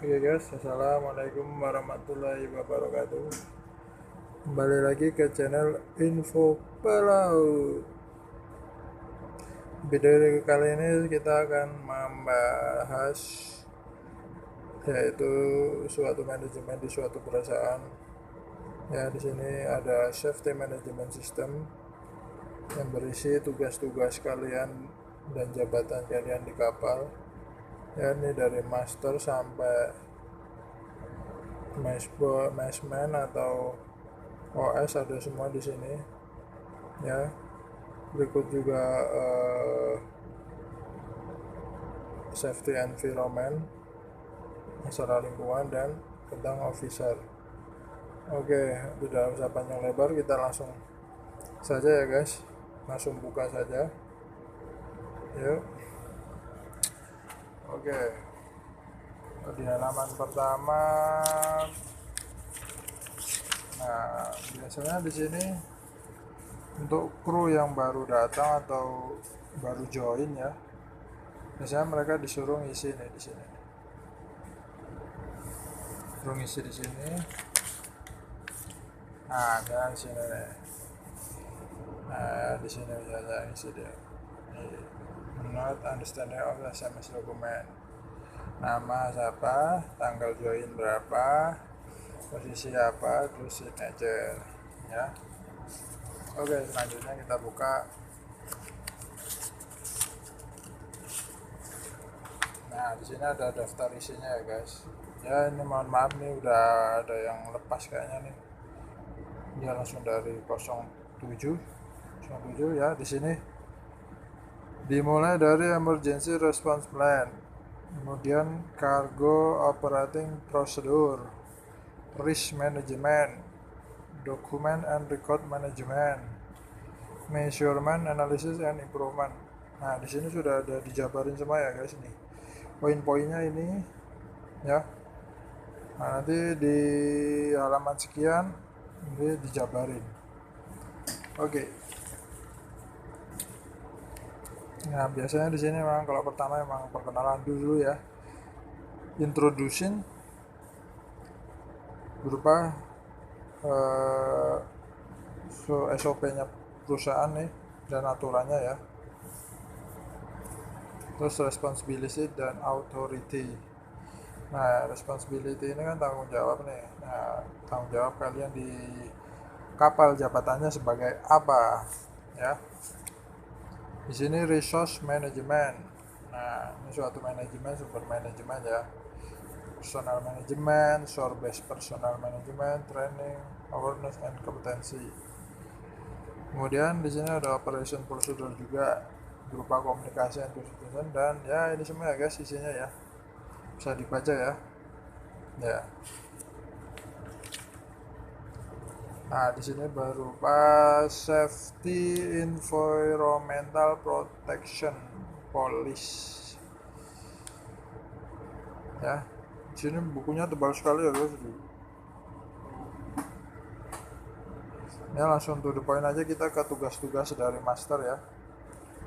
Oke guys, assalamualaikum warahmatullahi wabarakatuh. Kembali lagi ke channel Info Pelaut. Video kali ini kita akan membahas yaitu suatu manajemen di suatu perusahaan. Ya, di sini ada safety management system yang berisi tugas-tugas kalian dan jabatan kalian di kapal. Ya, ini dari master sampai messman atau OS ada semua di sini. Ya, berikut juga safety environment, masalah lingkungan, dan tentang officer. Oke, tidak usah panjang lebar, kita langsung saja ya guys, langsung buka saja. Yuk. Oke, di halaman pertama. Nah, biasanya di sini untuk kru yang baru datang atau baru join ya, biasanya mereka disuruh ngisi nih di sini. Suruh ngisi di sini. Nah, dan di sini nih. Nah, di sini biasa ngisi dia. Not understanding of the SMS document. Nama siapa, tanggal join berapa, posisi apa, terus signature ya. Oke, selanjutnya kita buka. Nah, di sini ada daftar isinya ya guys. Ya, ini mohon maaf nih udah ada yang lepas kayaknya nih. Dia langsung dari 07 ya. Di sini dimulai dari emergency response plan, kemudian cargo operating procedure, risk management, document and record management, measurement, analysis and improvement. Nah, di sini sudah ada dijabarin semua ya guys nih. Poin-poinnya ini ya. Nah, nanti di halaman sekian ini dijabarin. Oke. Nah, biasanya di sini memang kalau pertama memang perkenalan dulu ya. Introduction berupa SOP-nya perusahaan nih dan aturannya ya. Terus responsibility dan authority. Nah, responsibility ini kan tanggung jawab nih. Nah, tanggung jawab kalian di kapal jabatannya sebagai apa ya. Di sini resource management. Nah, ini suatu manajemen, sumber manajemen ya. Personal management, shore based personal management, training, awareness and kompetensi. Kemudian di sini ada operation procedure juga berupa komunikasi and dan ya ini semua ya guys isinya ya. Bisa dibaca ya. Ya. Nah, di sini berupa safety environmental protection police. Ya. Di sini bukunya tebal sekali ya guys. Ya, langsung to the point aja, kita ke tugas-tugas dari master ya.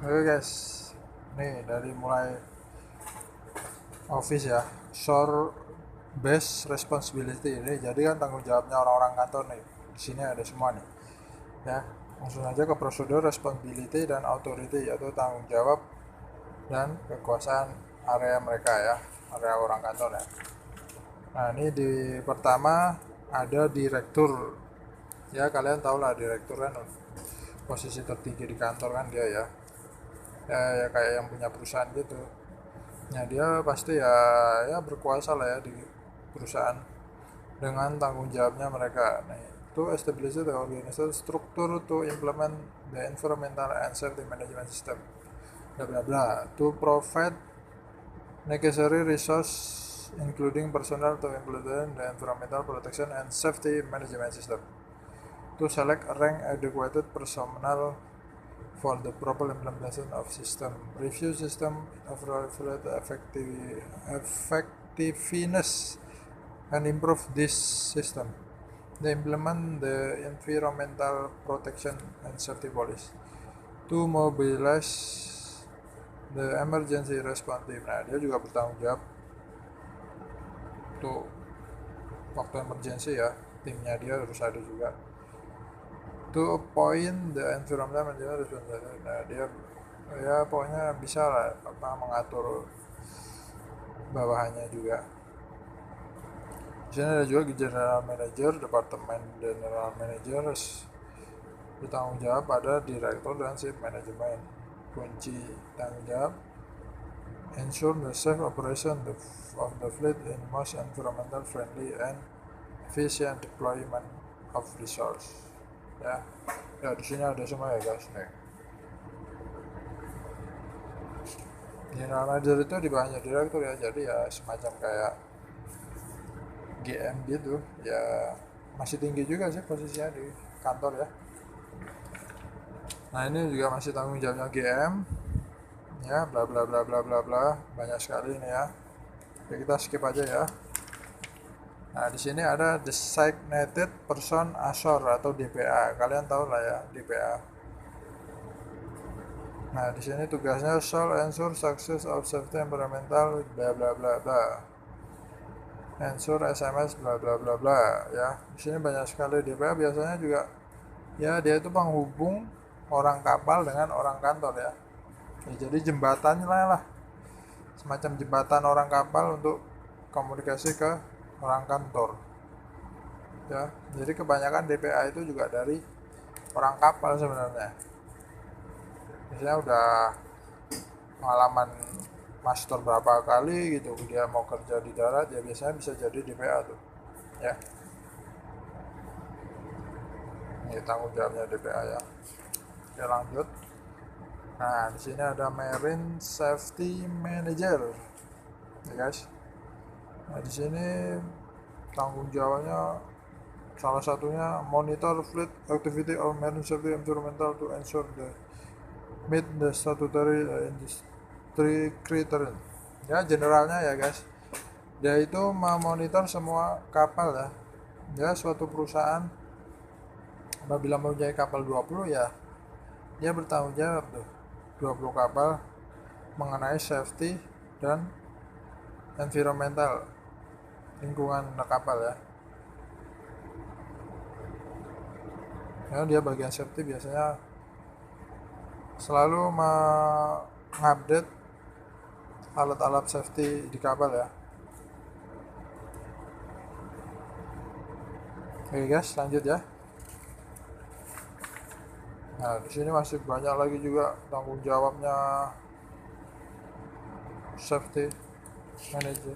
Oke guys. Nih, dari mulai office ya. Shore based responsibility ini jadi kan tanggung jawabnya orang-orang kantor nih. Di sini ada semua nih. Ya, langsung aja ke prosedur responsibility dan authority, yaitu tanggung jawab dan kekuasaan area mereka ya, area orang kantor ya. Nah, ini di pertama ada direktur. Ya, kalian tahu lah direktur kan posisi tertinggi di kantor kan dia ya. Ya kayak yang punya perusahaan gitu. Ya, dia pasti ya berkuasa lah ya di perusahaan dengan tanggung jawabnya mereka. Nah, to establish the organizational structure to implement the environmental and safety management system, bla bla bla, to provide necessary resource including personnel to implement the environmental protection and safety management system, to select rank adequate personnel for the proper implementation of system, review system, evaluate effectiveness and improve this system. They implement the environmental protection and safety policy to mobilize the emergency response team. Nah, dia juga bertanggung jawab untuk waktu emergency ya, timnya dia harus ada juga. To point the environmental management responsibility. Nah, dia ya pokoknya bisa lah mengatur bawahannya juga. Di sini ada juga general manager, departemen general manager bertanggung jawab pada direktur dan shift manajemen. Kunci tanggung jawab ensure the safe operation of the fleet in most environmental friendly and efficient deployment of resource. Ya di sini ada semua ya guys nih. General manager itu di bawahnya direktur ya, jadi ya semacam kayak GM gitu ya, masih tinggi juga sih posisinya di kantor ya. Nah ini juga masih tanggung jawabnya GM ya, bla bla bla bla bla bla, banyak sekali ini ya. Oke, kita skip aja ya. Nah di sini ada designated person assessor atau DPA, kalian tahu lah ya DPA. Nah di sini tugasnya shall ensure success of safety environmental bla bla bla bla, ensure SMS bla bla bla bla ya. Di sini banyak sekali DPA, biasanya juga ya dia itu penghubung orang kapal dengan orang kantor ya. Jadi jembatannya lah, semacam jembatan orang kapal untuk komunikasi ke orang kantor ya. Jadi kebanyakan DPA itu juga dari orang kapal sebenarnya. Biasanya udah pengalaman master berapa kali gitu, dia mau kerja di darat ya biasanya bisa jadi DPA tuh ya. Ini tanggung jawabnya DPA ya. Oke lanjut. Nah di sini ada Marine Safety Manager ya guys. Nah di sini tanggung jawabnya salah satunya monitor fleet activity of marine safety environmental to ensure the meet the statutory industry criteria. Ya generalnya ya guys, dia itu memonitor semua kapal ya. Ya suatu perusahaan apabila mempunyai kapal 20 ya dia bertanggung jawab tuh 20 kapal mengenai safety dan environmental, lingkungan kapal ya. Ya dia bagian safety biasanya selalu mengupdate alat-alat safety di kapal ya. Oke guys, lanjut ya. Nah, di sini masih banyak lagi juga tanggung jawabnya safety manager.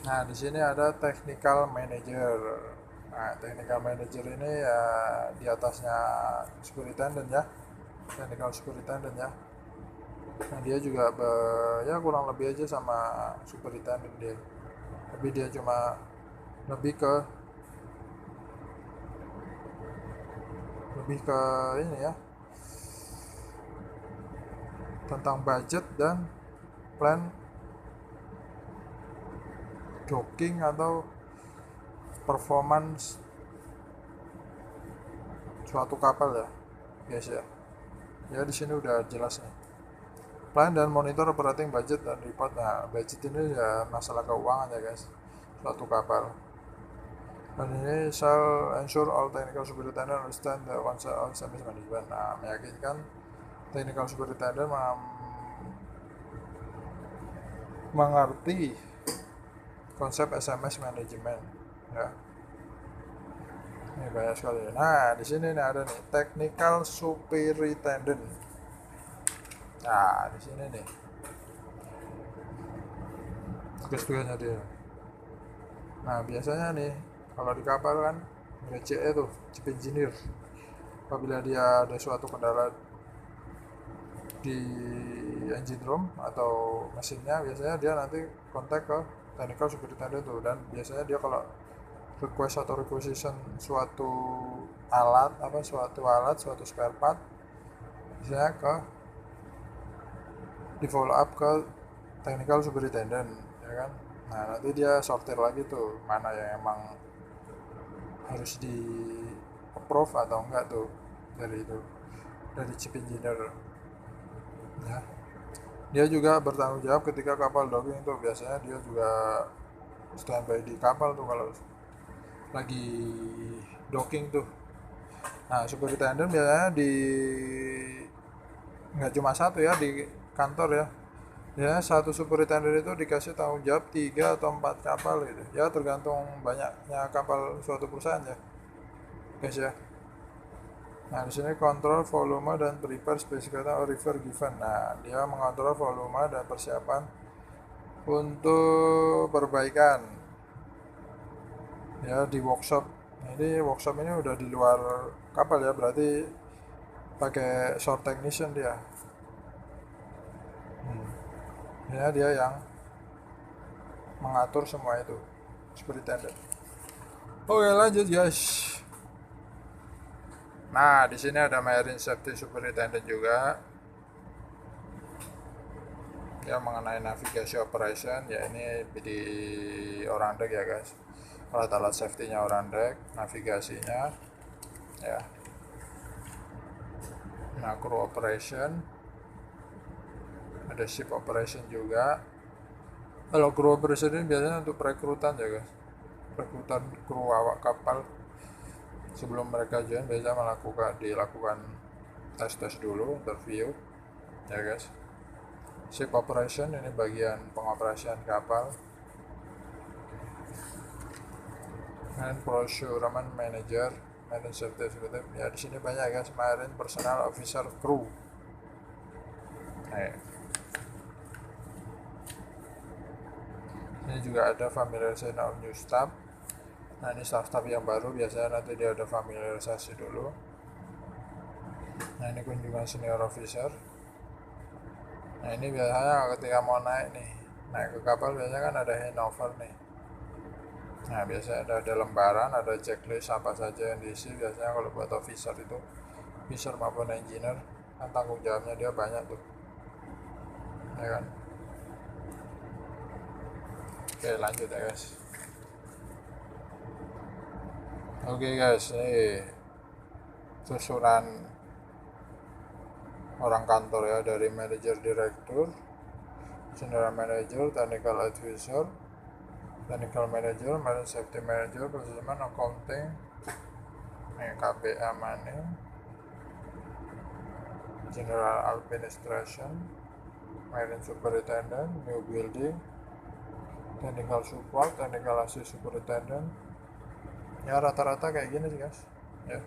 Nah, di sini ada technical manager. Nah, technical manager ini ya di atasnya superintendent ya. Technical superintendent ya. Nah, dia juga ya kurang lebih aja sama superintendent dia. Tapi dia cuma lebih ke ini ya, tentang budget dan plan docking atau performance suatu kapal ya guys ya. Ya di sini udah jelas nih. Plan dan monitor operating budget dan report. Nah budget ini ya masalah keuangan ya guys suatu kapal. Dan ini shall ensure all technical superintendent understand the concept of service management. Nah meyakinkan technical superintendent mengerti konsep SMS management ya. Ini banyak sekali. Nah di sini nih ada nih technical superintendent. Nah di sini nih tugas-tugasnya dia. Nah biasanya nih kalau di kapal kan CE tuh chief engineer, apabila dia ada suatu kendala di engine room atau mesinnya, biasanya dia nanti kontak ke technical superintendent tuh, dan biasanya dia kalau request atau requisition suatu alat suatu spare part, biasanya di follow up ke technical superintendent ya kan. Nah nanti dia sortir lagi tuh mana yang emang harus di approve atau enggak tuh dari chief engineer ya. Dia juga bertanggung jawab ketika kapal docking itu, biasanya dia juga standby di kapal tuh kalau lagi docking tuh. Nah, superintendent biasanya nggak cuma satu ya di kantor ya. Ya, satu superintendent itu dikasih tanggung jawab 3 atau 4 kapal gitu. Ya, tergantung banyaknya kapal suatu perusahaan ya, guys ya. Nah, di sini kontrol volume dan prepare specification or river given. Nah, dia mengontrol volume dan persiapan untuk perbaikan ya di workshop. Jadi workshop ini udah di luar kapal ya, berarti pakai shore technician dia. Ya, dia yang mengatur semua itu, superintendent. Oke, lanjut guys. Nah, di sini ada marine safety superintendent juga yang mengenai navigasi operation. Ya, ini di orang deck ya guys, alat-alat safety-nya orang deck, navigasinya ya. Nah, crew operation, ada ship operation juga. Kalau crew operation ini biasanya untuk perekrutan ya guys, perekrutan kru awak kapal. Sebelum mereka join biasanya dilakukan tes dulu, interview ya guys. Ship operation ini bagian pengoperasian kapal. And procurement manager, marine safety executive. Ya, di sini banyak guys, marine personnel officer, crew. Nah, ini juga ada familiarization of new staff. Nah, ini staff-staff yang baru biasanya nanti dia ada familiarisasi dulu. Nah, ini kunjungan senior officer. Nah, ini biasanya ketika mau naik ke kapal biasanya kan ada handover nih. Nah, biasanya ada lembaran, ada checklist apa saja yang diisi. Biasanya kalau buat officer itu, officer maupun engineer, kan tanggung jawabnya dia banyak tuh, ya kan. Oke, lanjut ya guys. Oke guys, ini susunan orang kantor ya, dari manager, direktur, general manager, technical advisor, technical manager, marine safety manager, procurement, accounting, KPA money, general administration, marine superintendent, new building, technical support, technical assist superintendent. Ya, rata-rata kayak gini sih guys ya,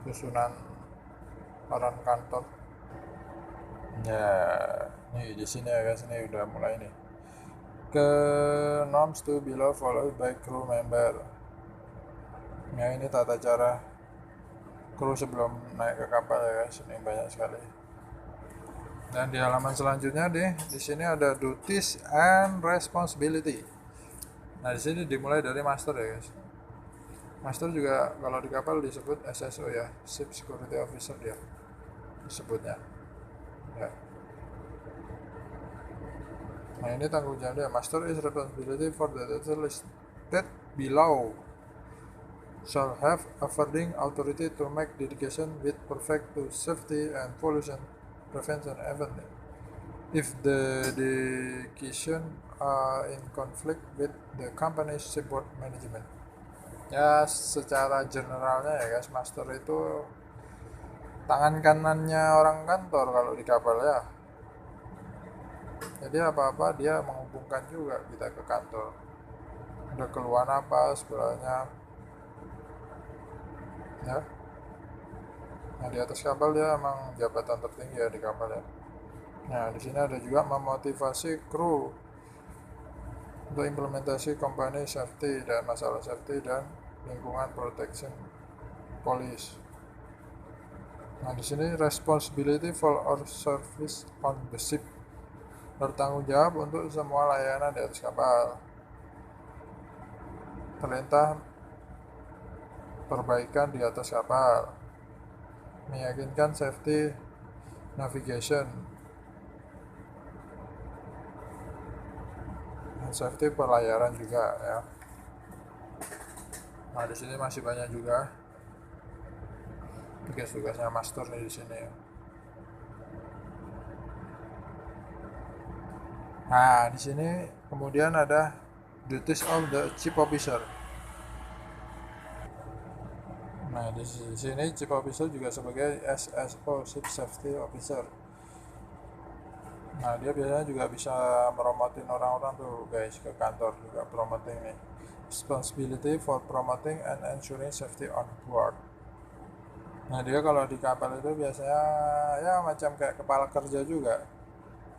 susunan orang kantor. Ya, nih di sini ya guys, ini udah mulai nih ke norms to below followed by crew member. Ya, ini tata cara kru sebelum naik ke kapal ya guys, ini banyak sekali. Dan di halaman selanjutnya di sini ada duties and responsibility. Nah, di sini dimulai dari master ya guys. Master juga kalau di kapal disebut SSO ya, Ship Security Officer dia disebutnya. Ya. Nah, ini tanggung jawab dia. Master is responsibility for the details listed below. Shall have affording authority to make dedication with perfect to safety and pollution prevention event. If the dedication are in conflict with the company's shipboard management. Ya, secara generalnya ya guys, master itu tangan kanannya orang kantor kalau di kapal ya. Jadi apa-apa dia menghubungkan juga kita ke kantor. Ada keluhan apa sebenarnya ya. Nah, di atas kapal dia emang jabatan tertinggi ya di kapal ya. Nah, di sini ada juga memotivasi kru untuk implementasi company safety dan masalah safety dan lingkungan protection police. Nah, di sini responsibility for our service on the ship, bertanggung jawab untuk semua layanan di atas kapal. Perintah perbaikan di atas kapal, meyakinkan safety navigation, dan safety pelayaran juga ya. Nah, di sini masih banyak juga tugas-tugasnya master nih di sini ya. Nah, di sini kemudian ada Duties of the Chief Officer. Nah, di sini Chief Officer juga sebagai SSO, Chief Safety Officer. Nah, dia biasanya juga bisa meromotin orang-orang tuh guys ke kantor, juga promoting nih. Responsibility for promoting and ensuring safety on board. Nah, dia kalau di kapal itu biasanya ya macam kayak kepala kerja juga.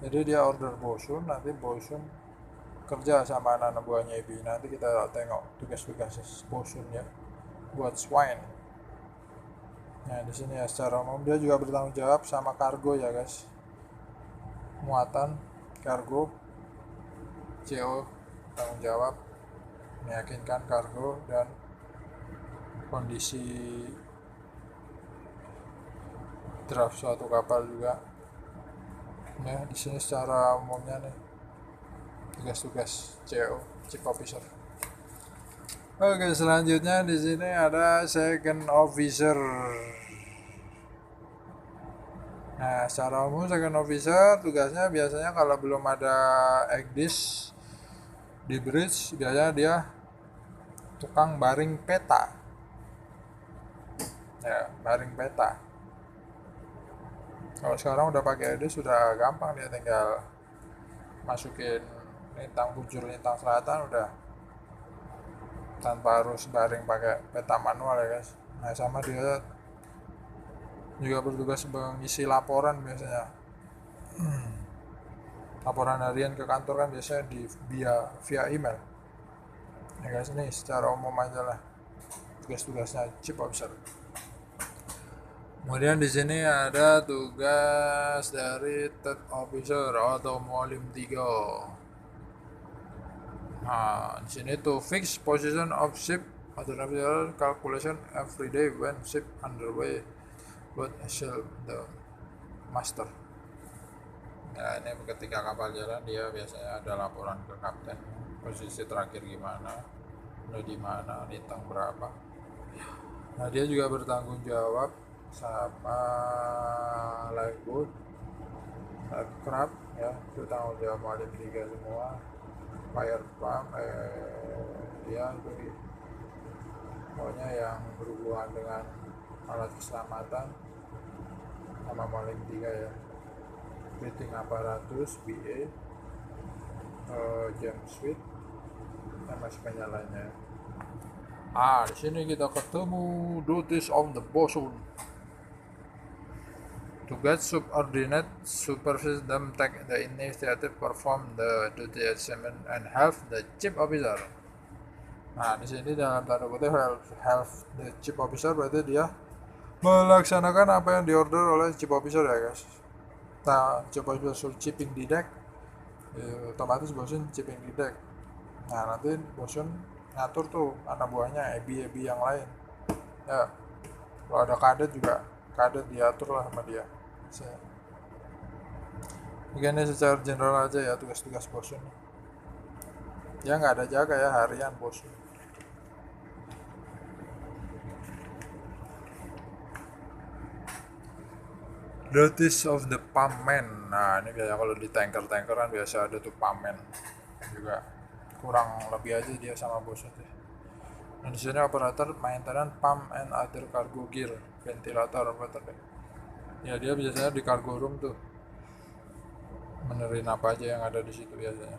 Jadi dia order bosun, nanti bosun kerja sama anak-anak buahnya Ibi. Nanti kita tengok tugas-tugas bosun ya buat swine. Nah, di sini ya secara umum dia juga bertanggung jawab sama kargo ya guys. Muatan kargo, CO tanggung jawab meyakinkan kargo dan kondisi draft suatu kapal juga. Nah, di sini secara umumnya nih tugas-tugas CO, Chief Officer. Oke, selanjutnya di sini ada Second Officer. Nah, secara umum Second Officer tugasnya biasanya kalau belum ada EGDIS di bridge, biasanya dia tukang baring peta. Ya, baring peta. Kalau sekarang udah pakai EGDIS sudah gampang, dia tinggal masukin lintang bujur, lintang selatan udah, tanpa harus baring pakai peta manual ya guys. Nah, sama dia juga bertugas mengisi laporan biasanya. Laporan harian ke kantor kan biasanya via email. Ya guys, ini secara umum aja lah tugas-tugasnya Chief Officer. Kemudian di sini ada tugas dari Third Officer atau Mualim 3. Nah, di sini to fix position of ship atau calculation every day when ship underway but sail the master. Nah, ini ketika kapal jalan dia biasanya ada laporan ke kapten, posisi terakhir gimana, udah di mana, lintang berapa. Nah, dia juga bertanggung jawab sama lifeboat, aircraft ya, itu tanggung jawab Mualim 3 semua. Fire pump, dia itu pokoknya yang berhubungan dengan alat keselamatan sama Mualim 3 ya. Breathing apparatus, BA, jam switch, dan masih banyak lainnya. Di sini kita ketemu duties of the bosun. To get subordinate supervise them take the initiative, perform the duty assignment and help the chief officer. Nah, di sini dalam tanda kutip help the chief officer berarti dia melaksanakan apa yang diorder oleh chief officer ya guys. Nah, chief officer suruh chipping di deck, otomatis bosun chipping di deck. Nah, nanti bosun ngatur tuh anak buahnya, EB yang lain. Ya, kalau ada kadet juga, kadet diatur lah sama dia. Mungkin ini secara general aja ya tugas-tugas bosun. Ya nggak ada jaga ya harian bosun. Duties of the pumpman. Nah, ini biasa kalau di tanker-tanker kan biasa ada tuh pumpman juga. Kurang lebih aja dia sama bosnya tuh. Nah, di sini operator maintenance pump and other cargo gear, ventilator operator. Ya, dia biasanya di cargo room tuh. Menerin apa aja yang ada di situ biasanya.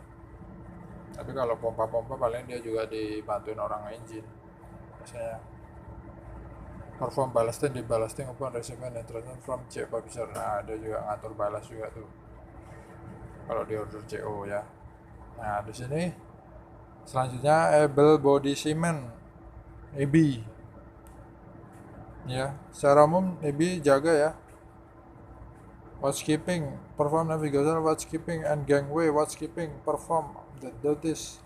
Tapi kalau pompa-pompa paling dia juga dibantuin orang engine. Biasanya perform ballasting di ballasting upon receiving instruction from chief officer. Nah, dia juga ngatur balas juga tuh kalau di order CO ya. Nah, di sini selanjutnya able body cement, EB ya. Secara umum EB jaga ya watchkeeping, perform navigation watchkeeping and gangway watchkeeping, perform the duties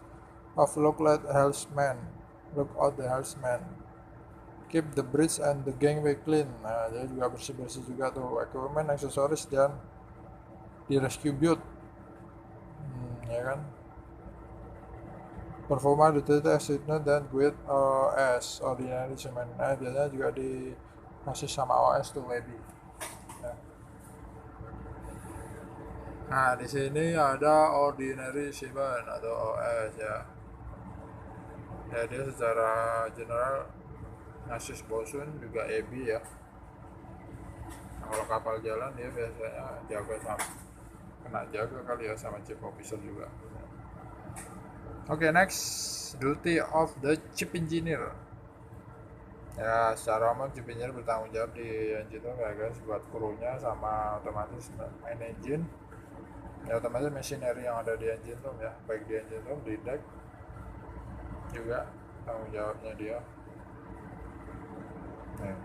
of lookout the helmsman, keep the bridge and the gangway clean. Nah, dia juga bersih-bersih juga tuh equipment, aksesoris dan di rescue boat. Ya kan, performa duty assignment dan with OS ordinary semen. Nah, biasanya juga dikasih sama OS tuh maybe. Nah, di sini ada ordinary semen atau OS ya. Ya dia secara general Asus Bosun juga EBI ya. Nah, kalau kapal jalan dia biasanya jaga sama kena jaga kali ya sama chief officer juga. Oke, next, duty of the chief engineer. Ya, secara umum chief engineer bertanggung jawab di engine room ya guys, buat krunya sama otomatis main engine. Ya otomatis machinery yang ada di engine room ya, baik di engine room, di deck juga tanggung jawabnya dia. Nih.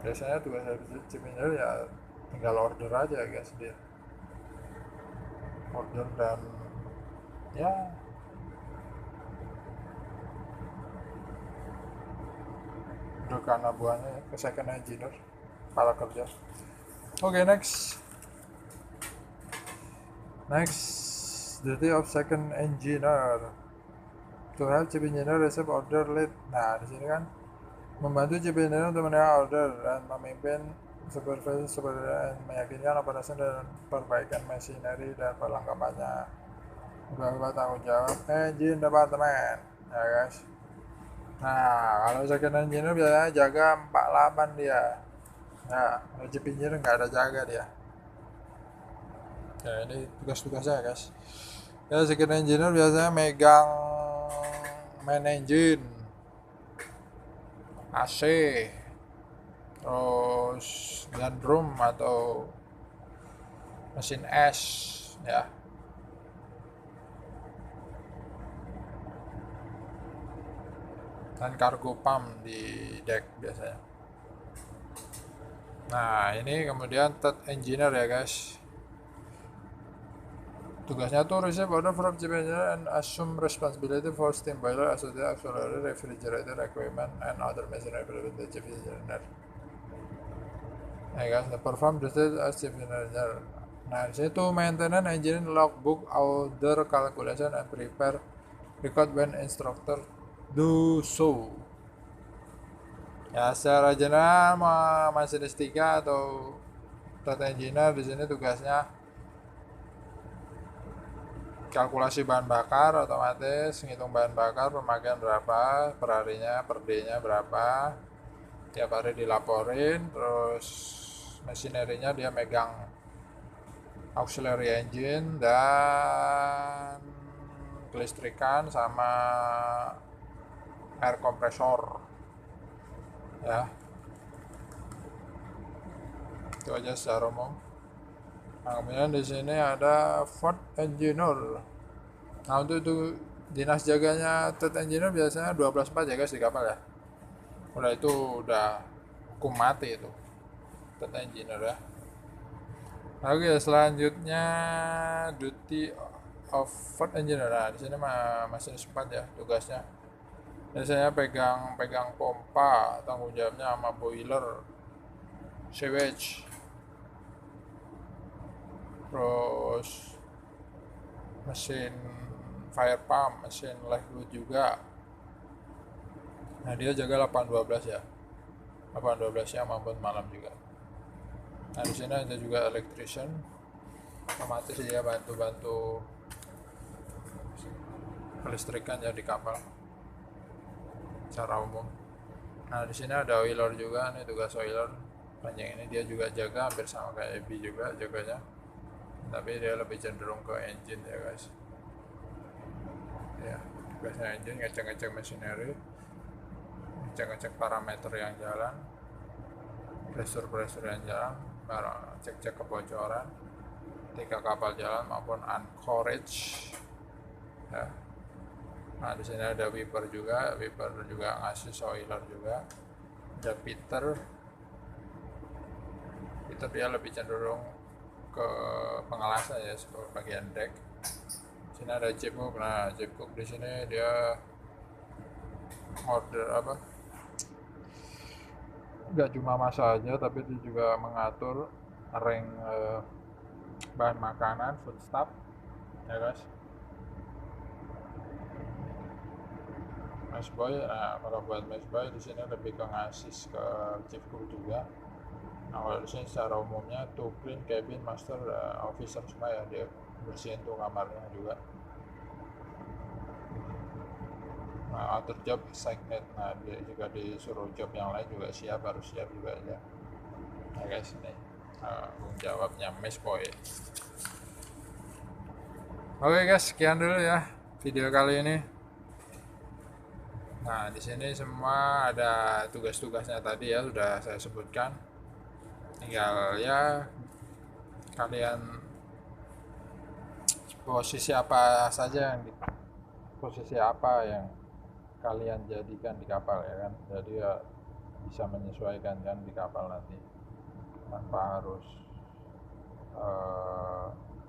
Biasanya tugas chief engineer ya tinggal order aja guys dia. Order dan ya rekan abuannya ya, ke second engineer para kerja. Oke, next, duty of second engineer to help chief engineer receive order lead. Nah di sini kan membantu chief engineer untuk menerima order dan memimpin supervisi dan meyakinkan operasi dan perbaikan machinery dan perlengkapannya. Beberapa tanggung jawab engine departemen ya guys. Nah kalau second engineer biasanya jaga 48 dia. Nah kalau chief engineer nggak ada jaga dia. Ya ini tugas-tugasnya guys. Ya second engineer biasanya megang main engine, AC, terus gun room atau mesin es ya. Dan cargo pump di deck biasanya. Nah ini kemudian third engineer ya guys. Tugasnya tuh receive order from chief engineer and assume responsibility for steam boiler, associated auxiliary refrigerator equipment and other machinery related to chief engineer. Ya guys, perform duties as chief engineer. Nah, di situ maintenance engine logbook, order calculation and prepare record when instructor do so. Ya, secara general masinis 3 atau third engineer di sini tugasnya kalkulasi bahan bakar, otomatis ngitung bahan bakar pemakaian berapa per harinya, per day-nya berapa, tiap hari dilaporin. Terus machinery-nya dia megang auxiliary engine dan kelistrikan sama air kompresor ya. Itu aja secara umum. Nah, kemudian di sini ada fourth engineer. Nah, untuk itu dinas jaganya third engineer biasanya 12/4 ya guys di kapal ya. Udah itu udah hukum mati itu third engineer ya. Oke, selanjutnya duty of fourth engineer. Nah, di sini masih 4 ya tugasnya. Biasanya pegang pompa, tanggung jawabnya sama boiler, sewage, terus mesin fire pump, mesin lifeboat juga. Nah dia jaga 8-12 ya, 8-12 siang maupun malam juga. Nah di sini ada juga electrician, otomatis dia bantu kelistrikan ya di kapal secara umum. Nah di sini ada oiler juga, nih tugas oiler. Panjang ini dia juga jaga hampir sama kayak EB juga jaganya, tapi dia lebih cenderung ke engine ya guys. Ya tugasnya engine, ngecek machinery, ngecek parameter yang jalan, pressure yang jalan, cek kebocoran ketika kapal jalan maupun anchorage ya. Nah di sini ada Wiper juga ngasih oiler juga. Ada Peter dia lebih cenderung ke pengelasan ya, sebagai bagian deck. Di sini ada Jeep Cook. Nah Jeep Cook di sini dia order apa? Nggak cuma masak aja, tapi dia juga mengatur rank bahan makanan, food stuff ya guys. Mesh boy, nah kalau buat mesh boy di sini lebih ke ngasih ke chief cook juga. Nah kalau di sini secara umumnya to clean cabin master officer semua ya, dia bersihin tuh kamarnya juga. atur job assignment. Nah, dia juga disuruh job yang lain juga harus siap juga ya. Nah guys, ini tanggung jawabnya Miss Boy. Oke guys, sekian dulu ya video kali ini. Nah, di sini semua ada tugas-tugasnya tadi ya, sudah saya sebutkan. Tinggal ya kalian posisi apa saja posisi apa yang kalian jadikan di kapal ya kan. Jadi ya bisa menyesuaikan kan di kapal nanti tanpa harus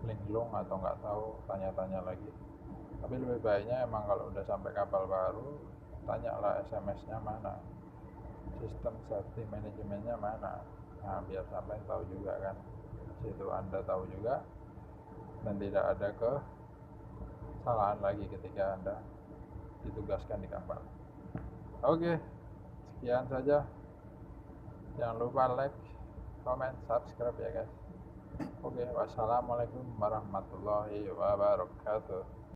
linglung atau nggak tahu tanya-tanya lagi. Tapi lebih baiknya emang kalau udah sampai kapal baru tanyalah SMS-nya mana, sistem safety manajemennya mana. Nah, biar sampai tahu juga kan, situ Anda tahu juga dan tidak ada kesalahan lagi ketika Anda ditugaskan di kapal. Oke, sekian saja. Jangan lupa like, comment, subscribe ya guys. Oke, wassalamualaikum warahmatullahi wabarakatuh.